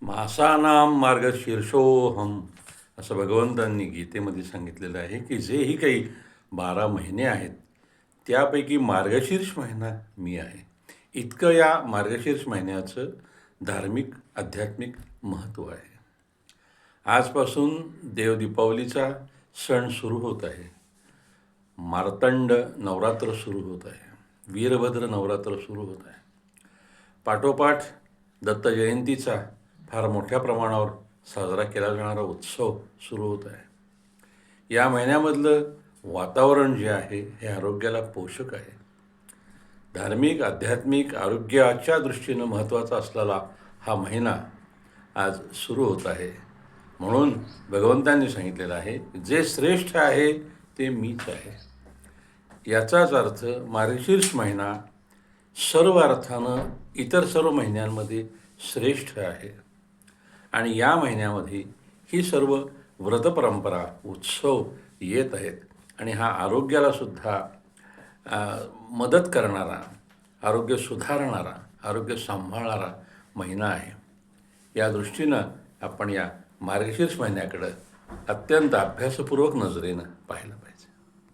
मासानां मार्गशीर्षोऽहम असं भगवंतांनी गीतेमध्ये सांगितलेलं आहे की जेही काही 12 महिने आहेत त्यापैकी मार्गशीर्ष महिना मी आहे. इतकं या मार्गशीर्ष महिन्याचं धार्मिक आध्यात्मिक महत्त्व आहे. आजपासून देवदीपावलीचा सण सुरू होत आहे. मार्तंड नवरात्र सुरू होत आहे. वीरभद्र नवरात्र सुरू होत आहे. पाठोपाठ दत्त जयंतीचा फार मोठ्या प्रमाणावर साजरा केला जाणारा उत्सव सुरू होत आहे. या महिन्यामधलं वातावरण जे आहे हे आरोग्याला पोषक आहे. धार्मिक आध्यात्मिक आरोग्याच्या दृष्टीनं महत्त्वाचा असलेला हा महिना आज सुरू होत आहे. म्हणून भगवंतांनी सांगितलेलं आहे जे श्रेष्ठ आहे ते मीच आहे. याचाच अर्थ मार्गशीर्ष महिना सर्व अर्थानं इतर सर्व महिन्यांमध्ये श्रेष्ठ आहे. आणि या महिन्यामध्ये ही सर्व व्रतपरंपरा उत्सव येत आहेत आणि हा आरोग्यालासुद्धा मदत करणारा, आरोग्य सुधारणारा, आरोग्य सांभाळणारा महिना आहे. या दृष्टीनं आपण या मार्गशीर्ष महिन्याकडं अत्यंत अभ्यासपूर्वक नजरेनं पाहिलं पाहिजे.